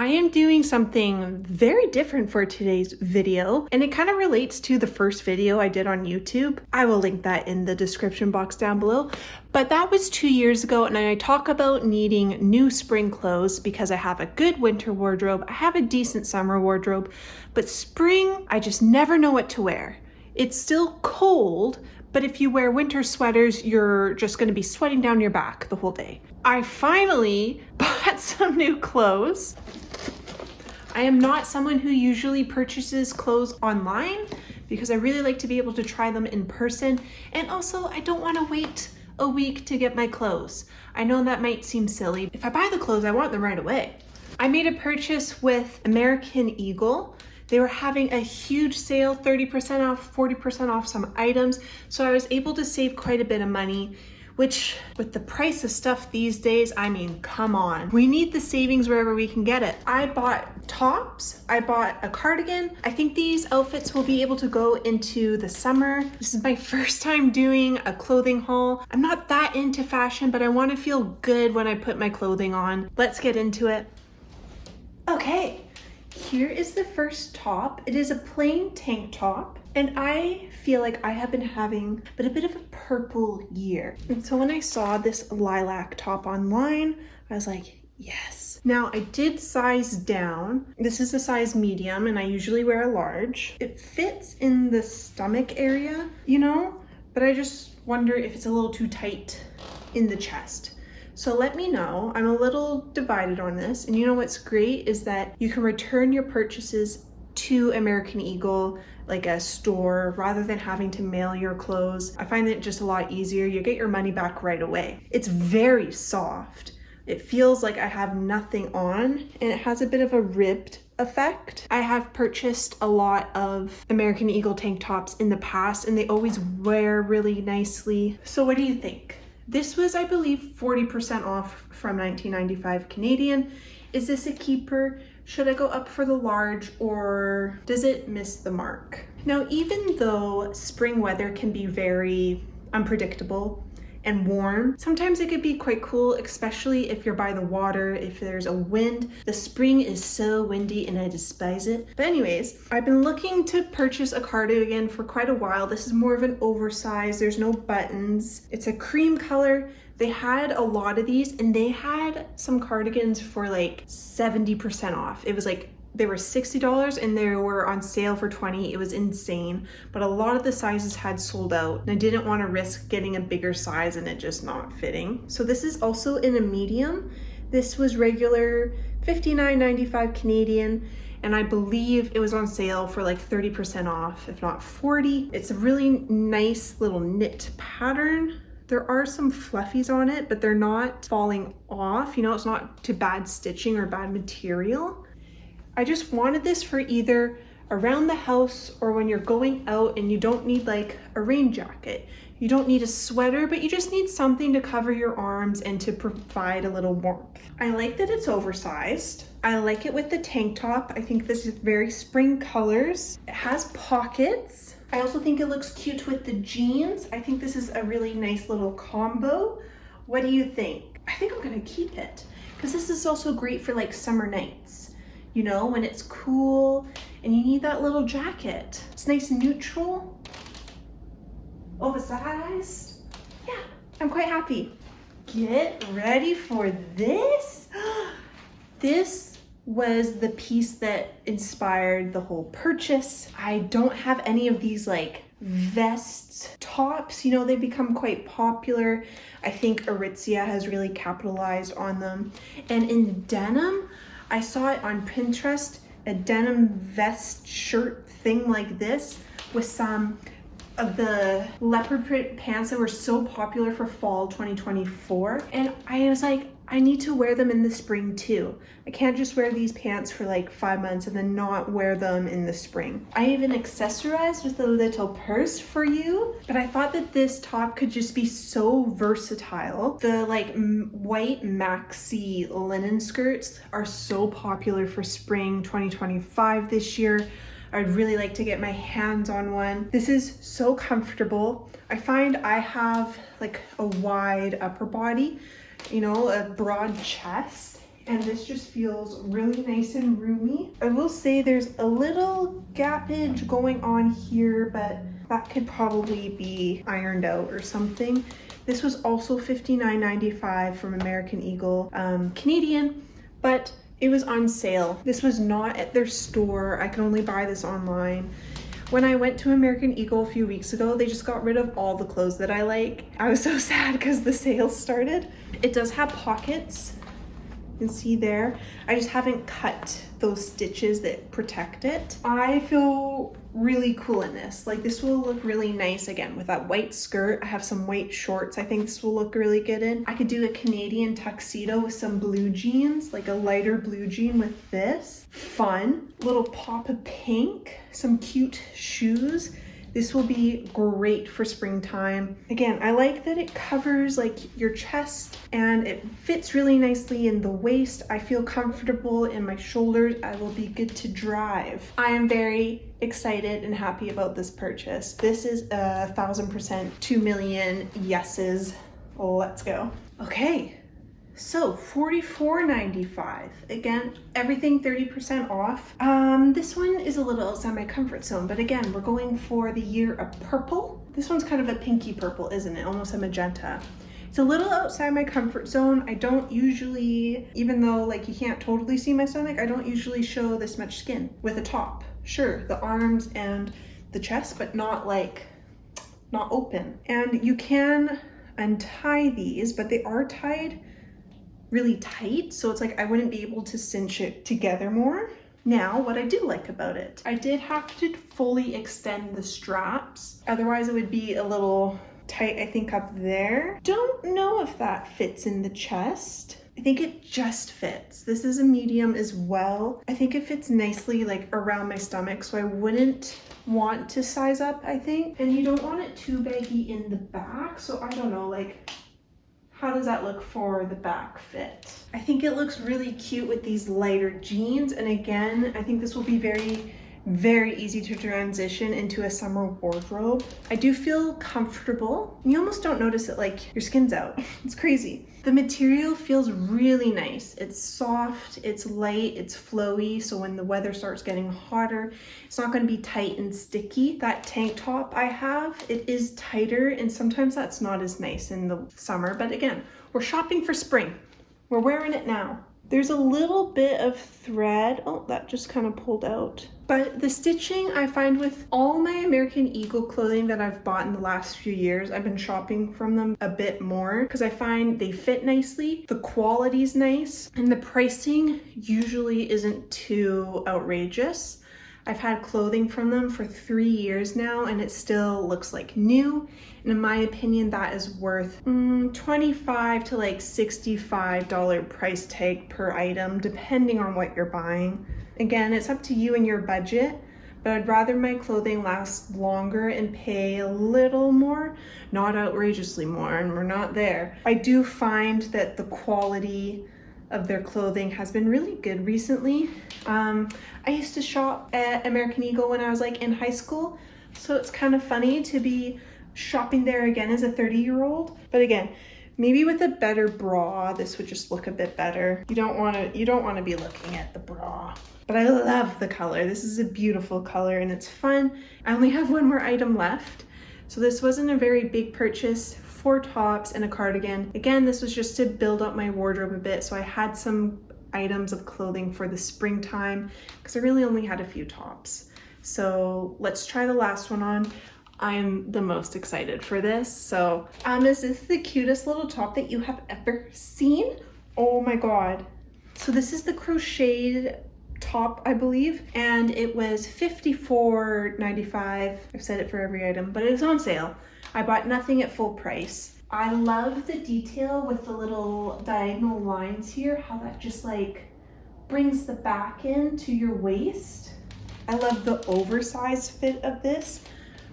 I am doing something very different for today's video, and it kind of relates to the first video I did on YouTube. I will link that in the description box down below. But that was 2 years ago, and I talk about needing new spring clothes because I have a good winter wardrobe, I have a decent summer wardrobe, but spring, I just never know what to wear. It's still cold, but if you wear winter sweaters, you're just gonna be sweating down your back the whole day. I finally bought some new clothes. I am not someone who usually purchases clothes online because I really like to be able to try them in person. And also I don't want to wait a week to get my clothes. I know that might seem silly. If I buy the clothes, I want them right away. I made a purchase with American Eagle. They were having a huge sale, 30% off, 40% off some items. So I was able to save quite a bit of money, which with the price of stuff these days, I mean, come on. We need the savings wherever we can get it. I bought tops, I bought a cardigan. I think these outfits will be able to go into the summer. This is my first time doing a clothing haul. I'm not that into fashion, but I want to feel good when I put my clothing on. Let's get into it. Okay. Here is the first top. It is a plain tank top, and I feel like I have been having a bit of a purple year. And so when I saw this lilac top online, I was like, yes. Now I did size down. This is a size medium, and I usually wear a large. It fits in the stomach area, you know, but I just wonder if it's a little too tight in the chest. So let me know. I'm a little divided on this. And you know what's great is that you can return your purchases to American Eagle, like a store, rather than having to mail your clothes. I find it just a lot easier. You get your money back right away. It's very soft. It feels like I have nothing on, and it has a bit of a ribbed effect. I have purchased a lot of American Eagle tank tops in the past, and they always wear really nicely. So what do you think? This was, I believe, 40% off from $19.95 Canadian. Is this a keeper? Should I go up for the large, or does it miss the mark? Now, even though spring weather can be very unpredictable and warm, sometimes it could be quite cool, especially if you're by the water, if there's a wind. The spring is so windy and I despise it. But anyways, I've been looking to purchase a cardigan for quite a while. This is more of an oversized, there's no buttons. It's a cream color. They had a lot of these, and they had some cardigans for like 70% off. It was like, they were $60 and they were on sale for $20. It was insane, but a lot of the sizes had sold out, and I didn't want to risk getting a bigger size and it just not fitting. So this is also in a medium. This was regular $59.95 Canadian, and I believe it was on sale for like 30% off, if not 40. It's a really nice little knit pattern. There are some fluffies on it, but they're not falling off. You know, it's not too bad stitching or bad material. I just wanted this for either around the house or when you're going out and you don't need like a rain jacket. You don't need a sweater, but you just need something to cover your arms and to provide a little warmth. I like that it's oversized. I like it with the tank top. I think this is very spring colors. It has pockets. I also think it looks cute with the jeans. I think this is a really nice little combo. What do you think? I think I'm gonna keep it because this is also great for like summer nights. You know, when it's cool and you need that little jacket. It's nice and neutral, oversized. Yeah, I'm quite happy. Get ready for this. This was the piece that inspired the whole purchase. I don't have any of these like vest tops. You know, they become quite popular. I think Aritzia has really capitalized on them. And in denim, I saw it on Pinterest, a denim vest shirt thing like this with some of the leopard print pants that were so popular for fall 2024. And I was like, I need to wear them in the spring too. I can't just wear these pants for like 5 months and then not wear them in the spring. I even accessorized with a little purse for you, but I thought that this top could just be so versatile. The like white maxi linen skirts are so popular for spring 2025 this year. I'd really like to get my hands on one. This is so comfortable. I find I have like a wide upper body, you know, a broad chest, and this just feels really nice and roomy. I will say there's a little gappage going on here, but that could probably be ironed out or something. This was also $59.95 from American Eagle, Canadian, but it was on sale. This was not at their store. I can only buy this online. When I went to American Eagle a few weeks ago, they just got rid of all the clothes that I like. I was so sad because the sale started. It does have pockets. You can see there. I just haven't cut those stitches that protect it. I feel really cool in this. Like, this will look really nice again with that white skirt. I have some white shorts I think this will look really good in. I could do a Canadian tuxedo with some blue jeans, like a lighter blue jean with this. Fun. Little pop of pink, some cute shoes. This will be great for springtime. Again, I like that it covers like your chest and it fits really nicely in the waist. I feel comfortable in my shoulders. I will be good to drive. I am very excited and happy about this purchase. This is 1,000%, 2 million yeses. Let's go. Okay. So $44.95. Again, everything 30% off. This one is a little outside my comfort zone, but again, we're going for the year of purple. This one's kind of a pinky purple, isn't it? Almost a magenta. It's a little outside my comfort zone. I don't usually, even though like you can't totally see my stomach, I don't usually show this much skin with a top. Sure, the arms and the chest, but not open. And you can untie these, but they are tied really tight, so it's like I wouldn't be able to cinch it together more. Now, what I do like about it, I did have to fully extend the straps, otherwise it would be a little tight, I think, up there. Don't know if that fits in the chest. I think it just fits. This is a medium as well. I think it fits nicely like around my stomach, so I wouldn't want to size up, I think. And you don't want it too baggy in the back, so I don't know, like, how does that look for the back fit? I think it looks really cute with these lighter jeans. And again, I think this will be very, very easy to transition into a summer wardrobe. I do feel comfortable. You almost don't notice it, like your skin's out. It's crazy. The material feels really nice. It's soft, it's light, it's flowy. So when the weather starts getting hotter, it's not gonna be tight and sticky. That tank top I have, it is tighter, and sometimes that's not as nice in the summer. But again, we're shopping for spring. We're wearing it now. There's a little bit of thread. Oh, that just kind of pulled out. But the stitching I find with all my American Eagle clothing that I've bought in the last few years, I've been shopping from them a bit more because I find they fit nicely, the quality's nice, and the pricing usually isn't too outrageous. I've had clothing from them for 3 years now and it still looks like new. And in my opinion, that is worth $25 to like $65 price tag per item, depending on what you're buying. Again, it's up to you and your budget, but I'd rather my clothing last longer and pay a little more, not outrageously more, and we're not there. I do find that the quality of their clothing has been really good recently. I used to shop at American Eagle when I was like in high school, so it's kind of funny to be shopping there again as a 30-year-old. But again, maybe with a better bra, this would just look a bit better. You don't want to be looking at the bra. But I love the color. This is a beautiful color and it's fun. I only have one more item left. So this wasn't a very big purchase. 4 tops and a cardigan. Again, this was just to build up my wardrobe a bit, so I had some items of clothing for the springtime because I really only had a few tops. So let's try the last one on. I'm the most excited for this. So is this the cutest little top that you have ever seen? Oh my god. So this is the crocheted top, I believe, and it was $54.95. I've said it for every item, but it was on sale. I bought nothing at full price. I love the detail with the little diagonal lines here, how that just like brings the back in to your waist. I love the oversized fit of this.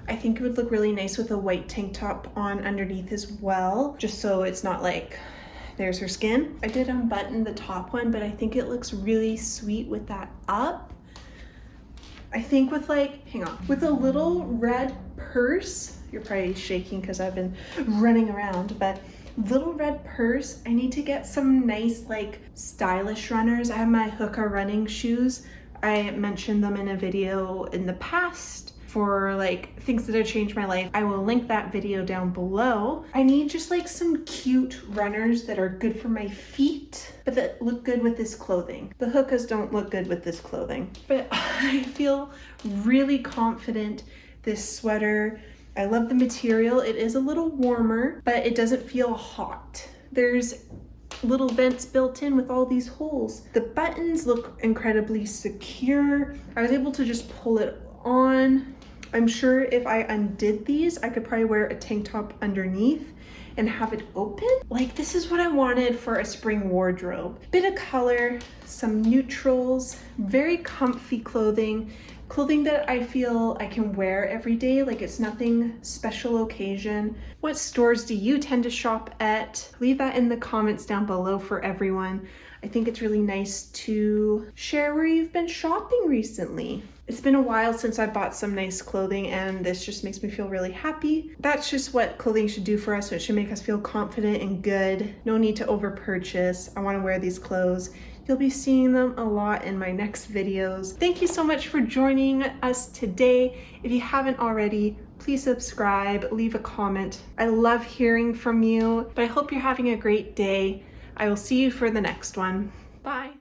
I think it would look really nice with a white tank top on underneath as well, just so it's not like there's her skin. I did unbutton the top one, but I think it looks really sweet with that up. I think with like, hang on, with a little red purse, you're probably shaking because I've been running around, but little red purse. I need to get some nice like stylish runners. I have my Hoka running shoes. I mentioned them in a video in the past for like things that have changed my life. I will link that video down below. I need just like some cute runners that are good for my feet, but that look good with this clothing. The Hokas don't look good with this clothing, but I feel really confident. This sweater, I love the material. It is a little warmer, but it doesn't feel hot. There's little vents built in with all these holes. The buttons look incredibly secure. I was able to just pull it on. I'm sure if I undid these, I could probably wear a tank top underneath and have it open. Like, this is what I wanted for a spring wardrobe. Bit of color, some neutrals, very comfy clothing that I feel I can wear every day, like it's nothing special occasion. What stores do you tend to shop at? Leave that in the comments down below for everyone. I think it's really nice to share where you've been shopping recently. It's been a while since I bought some nice clothing, and this just makes me feel really happy. That's just what clothing should do for us. It should make us feel confident and good. No need to over purchase. I want to wear these clothes. You'll be seeing them a lot in my next videos. Thank you so much for joining us today. If you haven't already, please subscribe, leave a comment. I love hearing from you, but I hope you're having a great day. I will see you for the next one. Bye.